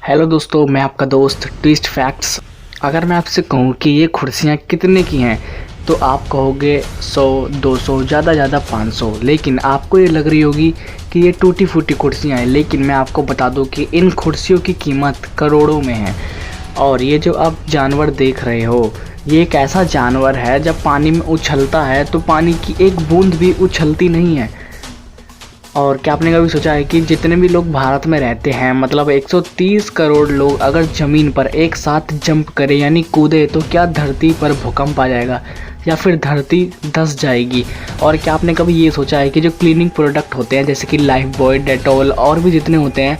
Hello दोस्तों, मैं आपका दोस्त ट्विस्ट फैक्ट्स। अगर मैं आपसे कहूँ कि ये कुर्सियाँ कितने की हैं तो आप कहोगे 100, 200, ज़्यादा 500। लेकिन आपको ये लग रही होगी कि ये टूटी फूटी कुर्सियाँ हैं, लेकिन मैं आपको बता दूँ कि इन कुर्सियों की कीमत करोड़ों में है। और ये जो आप जानवर देख रहे हो, ये एक ऐसा जानवर है जब पानी में उछलता है तो पानी की एक बूंद भी उछलती नहीं है। और क्या आपने कभी सोचा है कि जितने भी लोग भारत में रहते हैं, मतलब 130 करोड़ लोग अगर ज़मीन पर एक साथ जंप करें यानी कूदे, तो क्या धरती पर भूकंप आ जाएगा या फिर धरती धंस जाएगी। और क्या आपने कभी ये सोचा है कि जो क्लीनिंग प्रोडक्ट होते हैं जैसे कि लाइफ बॉय, डेटॉल और भी जितने होते हैं,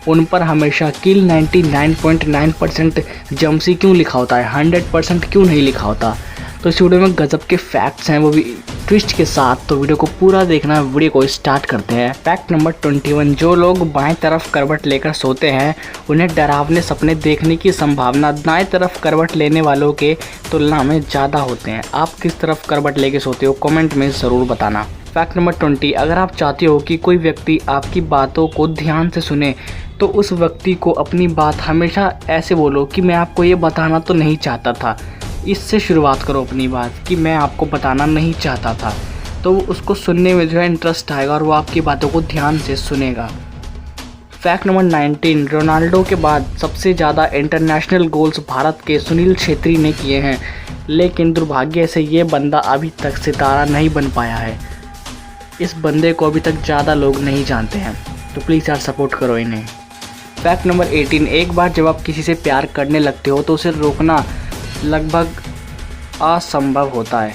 उन पर हमेशा किल 99.9% जमसी क्यों लिखा होता है, 100% क्यों नहीं लिखा होता। तो इस वीडियो में गजब के फैक्ट्स हैं, वो भी ट्विस्ट के साथ। तो वीडियो को पूरा देखना। वीडियो को स्टार्ट करते हैं। फैक्ट नंबर 21, जो लोग बाएं तरफ करवट लेकर सोते हैं उन्हें डरावने सपने देखने की संभावना दाएं तरफ करवट लेने वालों के तुलना में ज़्यादा होते हैं। आप किस तरफ करवट लेके सोते हो, कमेंट में ज़रूर बताना। फैक्ट नंबर 20, अगर आप चाहते हो कि कोई व्यक्ति आपकी बातों को ध्यान से सुने तो उस व्यक्ति को अपनी बात हमेशा ऐसे बोलो कि मैं आपको ये बताना तो नहीं चाहता था। इससे शुरुआत करो अपनी बात कि मैं आपको बताना नहीं चाहता था, तो उसको सुनने में जो है इंटरेस्ट आएगा और वो आपकी बातों को ध्यान से सुनेगा। फैक्ट नंबर 19, रोनाल्डो के बाद सबसे ज़्यादा इंटरनेशनल गोल्स भारत के सुनील छेत्री ने किए हैं, लेकिन दुर्भाग्य से ये बंदा अभी तक सितारा नहीं बन पाया है। इस बंदे को अभी तक ज़्यादा लोग नहीं जानते हैं, तो प्लीज़ यार सपोर्ट करो इन्हें। फैक्ट नंबर 18, एक बार जब आप किसी से प्यार करने लगते हो तो उसे रोकना लगभग असंभव होता है।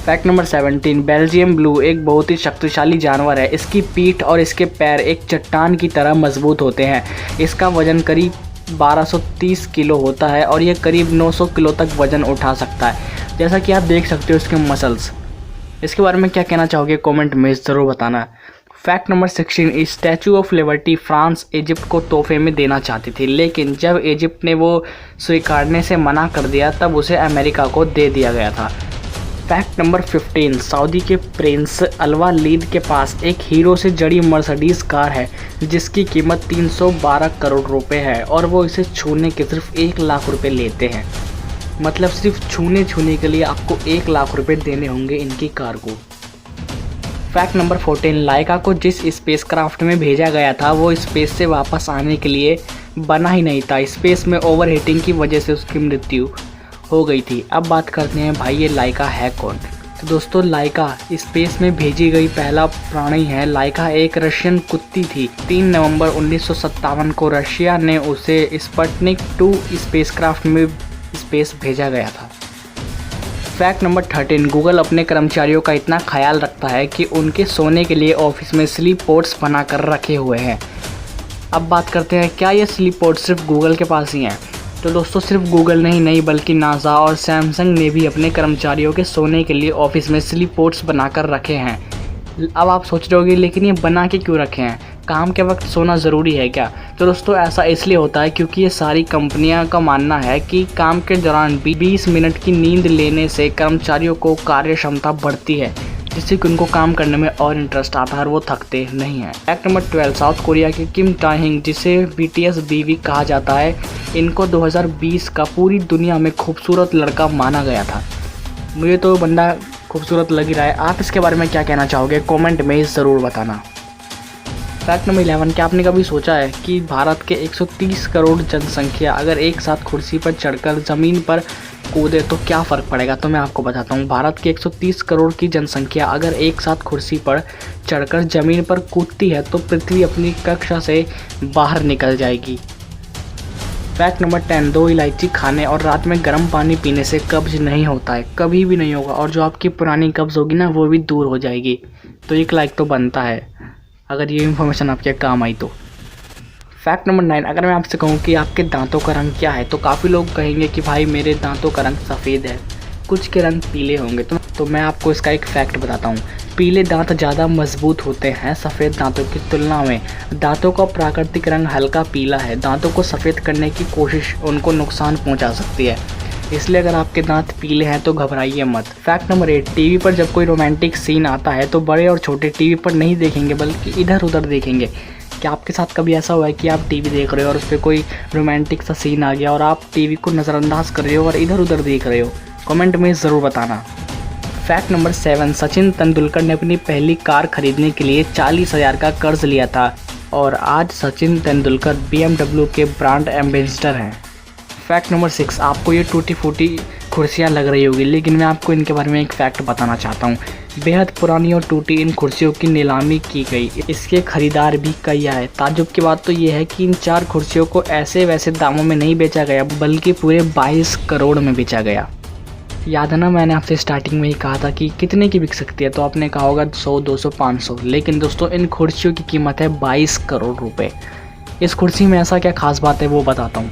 फैक्ट नंबर 17, बेल्जियम ब्लू एक बहुत ही शक्तिशाली जानवर है। इसकी पीठ और इसके पैर एक चट्टान की तरह मजबूत होते हैं। इसका वजन करीब 1230 किलो होता है और यह करीब 900 किलो तक वजन उठा सकता है। जैसा कि आप देख सकते हो इसके मसल्स। इसके बारे में क्या कहना चाहोगे, कमेंट में ज़रूर बताना। Fact number 16, statue of liberty France Egypt को तोहफे में देना चाहती थी, लेकिन जब इजिप्ट ने वो स्वीकारने से मना कर दिया तब उसे अमेरिका को दे दिया गया था। फैक्ट नंबर 15, सऊदी के प्रिंस अल्वा लीद के पास एक हीरो से जड़ी मर्सिडीज़ कार है जिसकी कीमत 312 करोड़ रुपए है और वो इसे छूने के सिर्फ 1 लाख रुपए लेते हैं। मतलब सिर्फ छूने के लिए आपको 1 लाख रुपए देने होंगे इनकी कार को। फैक्ट नंबर 14, लाइका को जिस स्पेसक्राफ्ट में भेजा गया था वो स्पेस से वापस आने के लिए बना ही नहीं था। स्पेस में ओवर हीटिंग की वजह से उसकी मृत्यु हो गई थी। अब बात करते हैं भाई ये लाइका है कौन। तो दोस्तों, लाइका स्पेस में भेजी गई पहला प्राणी है। लाइका एक रशियन कुत्ती थी। 3 नवंबर 1957 को रशिया ने उसे स्पुतनिक 2 स्पेसक्राफ्ट में स्पेस भेजा गया था। फैक्ट नंबर 13, गूगल अपने कर्मचारियों का इतना ख्याल रखता है कि उनके सोने के लिए ऑफिस में स्लीप पोड्स बना कर रखे हुए हैं। अब बात करते हैं, क्या ये स्लीप पोड सिर्फ गूगल के पास ही हैं? तो दोस्तों, सिर्फ गूगल नहीं बल्कि नासा और सैमसंग ने भी अपने कर्मचारियों के सोने के लिए ऑफिस में स्लीप पोड्स बनाकर रखे हैं। अब आप सोच रहे होगे, लेकिन ये बना के क्यों रखे हैं? काम के वक्त सोना ज़रूरी है क्या? तो दोस्तों, ऐसा इसलिए होता है क्योंकि ये सारी कंपनियां का मानना है कि काम के दौरान 20 मिनट की नींद लेने से कर्मचारियों को कार्य क्षमता बढ़ती है, जिससे कि उनको काम करने में और इंटरेस्ट आता है और वो थकते नहीं हैं। फैक्ट नंबर 12, साउथ कोरिया के किम टाहिंग, जिसे BTS बीवी कहा जाता है, इनको 2020 का पूरी दुनिया में खूबसूरत लड़का माना गया था। मुझे तो बंदा खूबसूरत लग ही रहा है। आप इसके बारे में क्या कहना चाहोगे, कमेंट में ज़रूर बताना। फैक्ट नंबर 11, क्या आपने कभी सोचा है कि भारत के 130 करोड़ जनसंख्या अगर एक साथ कुर्सी पर चढ़कर ज़मीन पर कूदे तो क्या फ़र्क पड़ेगा? तो मैं आपको बताता हूँ। भारत के 130 करोड़ की जनसंख्या अगर एक साथ कुर्सी पर चढ़कर ज़मीन पर कूदती है तो पृथ्वी अपनी कक्षा से बाहर निकल जाएगी। फैक्ट नंबर 10, 2 इलायची खाने और रात में गर्म पानी पीने से कब्ज नहीं होता है, कभी भी नहीं होगा। और जो आपकी पुरानी कब्ज़ होगी ना, वो भी दूर हो जाएगी। तो 1 लाइक तो बनता है अगर ये इन्फॉर्मेशन आपके काम आई तो। फैक्ट नंबर 9, अगर मैं आपसे कहूँ कि आपके दांतों का रंग क्या है तो काफ़ी लोग कहेंगे कि भाई मेरे दांतों का रंग सफ़ेद है, कुछ के रंग पीले होंगे। तो मैं आपको इसका एक फैक्ट बताता हूँ। पीले दांत ज़्यादा मजबूत होते हैं सफ़ेद दांतों की तुलना में। दांतों का प्राकृतिक रंग हल्का पीला है। दांतों को सफ़ेद करने की कोशिश उनको नुकसान पहुँचा सकती है, इसलिए अगर आपके दांत पीले हैं तो घबराइए मत। फैक्ट नंबर 8, टीवी पर जब कोई रोमांटिक सीन आता है तो बड़े और छोटे टीवी पर नहीं देखेंगे बल्कि इधर उधर देखेंगे। क्या आपके साथ कभी ऐसा हुआ है कि आप टीवी देख रहे हो और उस पर कोई रोमांटिक सा सीन आ गया और आप टीवी को नज़रअंदाज कर रहे हो और इधर उधर देख रहे हो? कमेंट में ज़रूर बताना। फैक्ट नंबर 7, सचिन तेंदुलकर ने अपनी पहली कार खरीदने के लिए 40,000 का कर्ज लिया था और आज सचिन तेंदुलकर BMW के ब्रांड एम्बेसडर हैं। फैक्ट नंबर 6, आपको ये टूटी फूटी कुर्सियाँ लग रही होगी, लेकिन मैं आपको इनके बारे में एक फैक्ट बताना चाहता हूँ। बेहद पुरानी और टूटी इन कुर्सियों की नीलामी की गई, इसके खरीदार भी कई आए। ताज्जुब की बात तो ये है कि इन 4 कुर्सियों को ऐसे वैसे दामों में नहीं बेचा गया, बल्कि पूरे 22 करोड़ में बेचा गया। याद है ना, मैंने आपसे स्टार्टिंग में ही कहा था कि कितने की बिक सकती है, तो आपने कहा होगा 100, 200, 500, लेकिन दोस्तों इन कुर्सियों की कीमत है 22 करोड़ रुपए। इस कुर्सी में ऐसा क्या खास बात है वो बताता हूँ।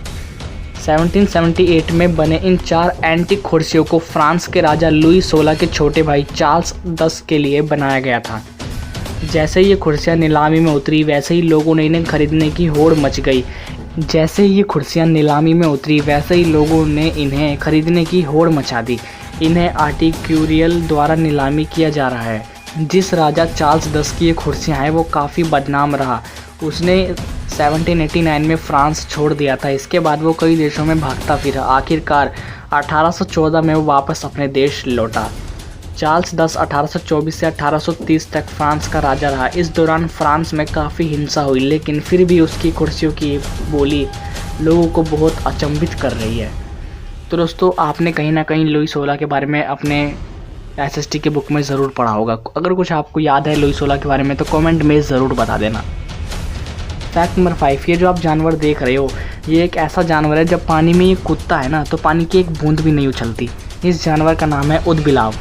1778 में बने इन 4 एंटीक कुर्सियों को फ्रांस के राजा लुई 16 के छोटे भाई चार्ल्स 10 के लिए बनाया गया था। जैसे ये कुर्सियाँ नीलामी में उतरी, वैसे ही लोगों ने इन्हें खरीदने की होड़ मच गई। इन्हें आर्टिक्यूरियल द्वारा नीलामी किया जा रहा है। जिस राजा चार्ल्स 10 की ये कुर्सियाँ हैं वो काफ़ी बदनाम रहा। उसने 1789 में फ्रांस छोड़ दिया था। इसके बाद वो कई देशों में भागता फिरा। आखिरकार 1814 में वो वापस अपने देश लौटा। चार्ल्स 10 1824 से 1830 तक फ्रांस का राजा रहा। इस दौरान फ्रांस में काफ़ी हिंसा हुई, लेकिन फिर भी उसकी कुर्सियों की बोली लोगों को बहुत अचंभित कर रही है। तो दोस्तों, आपने कहीं ना कहीं लुई 16 के बारे में अपने SST के बुक में ज़रूर पढ़ा होगा। अगर कुछ आपको याद है लुई 16 के बारे में तो कमेंट में ज़रूर बता देना। फैक्ट नंबर 5, ये जो आप जानवर देख रहे हो, ये एक ऐसा जानवर है, जब पानी में ये कूदता है ना तो पानी की एक बूंद भी नहीं उछलती। इस जानवर का नाम है ऊदबिलाव।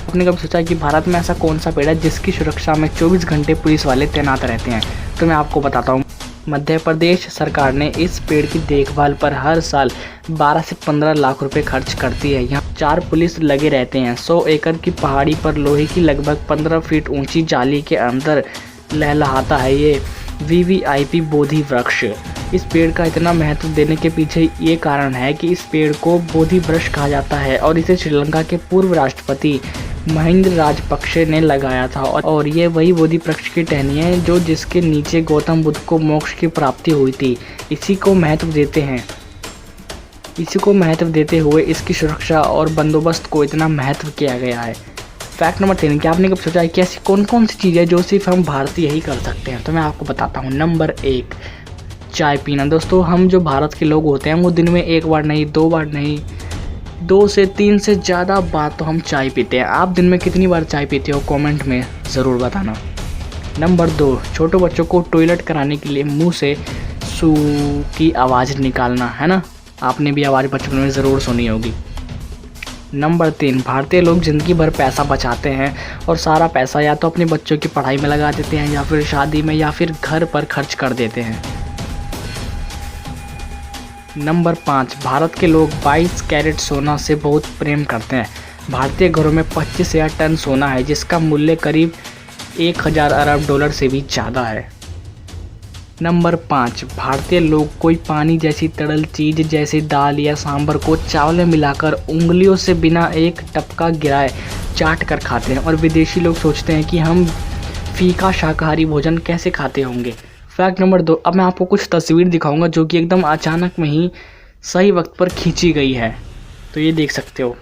आपने कभी सोचा कि भारत में ऐसा कौन सा पेड़ है जिसकी सुरक्षा में 24 घंटे पुलिस वाले तैनात रहते हैं? तो मैं आपको बताता हूँ। मध्य प्रदेश सरकार ने इस पेड़ की देखभाल पर हर साल 12 से 15 लाख रुपए खर्च करती है। यहाँ 4 पुलिस लगे रहते हैं। 100 एकड़ की पहाड़ी पर लोहे की लगभग 15 फीट ऊंची जाली के अंदर लहलहाता है ये VVIP बोधि वृक्ष। इस पेड़ का इतना महत्व देने के पीछे ये कारण है कि इस पेड़ को बोधि वृक्ष कहा जाता है और इसे श्रीलंका के पूर्व राष्ट्रपति महिंद्र राजपक्षे ने लगाया था। और ये वही बोधि वृक्ष की टहनी है जो जिसके नीचे गौतम बुद्ध को मोक्ष की प्राप्ति हुई थी। इसी को महत्व देते हुए इसकी सुरक्षा और बंदोबस्त को इतना महत्व किया गया है। फैक्ट नंबर 3, क्या आपने कब सोचा है कि ऐसी कौन कौन सी चीज़ें जो सिर्फ हम भारतीय ही कर सकते हैं? तो मैं आपको बताता हूँ। नंबर 1, चाय पीना। दोस्तों, हम जो भारत के लोग होते हैं वो दिन में 1 बार नहीं, 2 बार नहीं, 2 से 3 से ज़्यादा बार तो हम चाय पीते हैं। आप दिन में कितनी बार चाय पीते हो कमेंट में ज़रूर बताना। नंबर 2, छोटे बच्चों को टॉयलेट कराने के लिए मुंह से सू की आवाज़ निकालना, है ना? आपने भी आवाज़ बचपन में ज़रूर सुनी होगी। नंबर 3, भारतीय लोग ज़िंदगी भर पैसा बचाते हैं और सारा पैसा या तो अपने बच्चों की पढ़ाई में लगा देते हैं या फिर शादी में या फिर घर पर खर्च कर देते हैं। नंबर 5, भारत के लोग 22 कैरेट सोना से बहुत प्रेम करते हैं। भारतीय घरों में 25,000 टन सोना है जिसका मूल्य करीब 1000 अरब डॉलर से भी ज़्यादा है। नंबर 5, भारतीय लोग कोई पानी जैसी तरल चीज़ जैसे दाल या सांभर को चावल में मिलाकर उंगलियों से बिना एक टपका गिराए चाट कर खाते हैं और विदेशी लोग सोचते हैं कि हम फीका शाकाहारी भोजन कैसे खाते होंगे। फैक्ट नंबर 2, अब मैं आपको कुछ तस्वीर दिखाऊंगा जो कि एकदम अचानक में ही सही वक्त पर खींची गई है, तो ये देख सकते हो।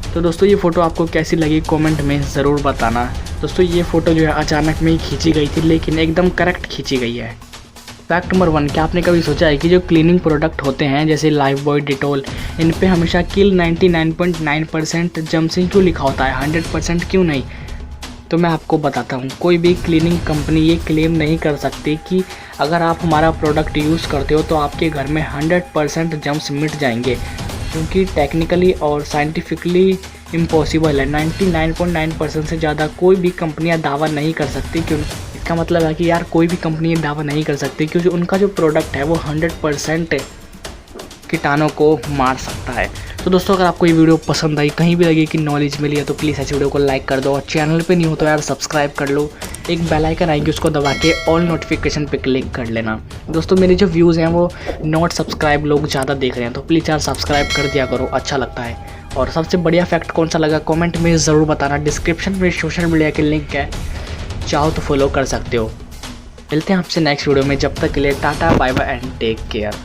तो दोस्तों, ये फ़ोटो आपको कैसी लगी कमेंट में ज़रूर बताना। दोस्तों, ये फ़ोटो जो है अचानक में ही खींची गई थी, लेकिन एकदम करेक्ट खींची गई है। फैक्ट नंबर 1, क्या आपने कभी सोचा है कि जो क्लीनिंग प्रोडक्ट होते हैं जैसे लाइफबॉय, डिटॉल, इन पे हमेशा किल 99.9% जर्म्स क्यों लिखा होता है, 100% क्यों नहीं? तो मैं आपको बताता हूँ। कोई भी क्लीनिंग कंपनी ये क्लेम नहीं कर सकती कि अगर आप हमारा प्रोडक्ट यूज़ करते हो तो आपके घर में 100% जर्म्स मिट जाएंगे, क्योंकि टेक्निकली और साइंटिफिकली इम्पॉसिबल है। 99.9% से ज़्यादा कोई भी कंपनियां दावा नहीं कर सकती। क्यों? इसका मतलब है कि यार कोई भी कंपनी ये दावा नहीं कर सकती क्योंकि उनका जो प्रोडक्ट है वो 100% कीटाणु को मार सकता है। तो दोस्तों अगर आपको ये वीडियो पसंद आई, कहीं भी लगे कि नॉलेज मिली है, तो प्लीज़ ऐसी वीडियो को लाइक कर दो और चैनल पे नहीं हो तो यार सब्सक्राइब कर लो। एक बेल आइकन आएगी, उसको दबा के ऑल नोटिफिकेशन पे क्लिक कर लेना। दोस्तों मेरे जो व्यूज़ हैं वो नॉट सब्सक्राइब लोग ज़्यादा देख रहे हैं, तो प्लीज़ यार सब्सक्राइब कर दिया करो, अच्छा लगता है। और सबसे बढ़िया फैक्ट कौन सा लगा कमेंट में ज़रूर बताना। डिस्क्रिप्शन में सोशल मीडिया के लिंक है, चाहो तो फॉलो कर सकते हो। मिलते हैं आपसे नेक्स्ट वीडियो में, जब तक के लिए ta ta bye bye and take care.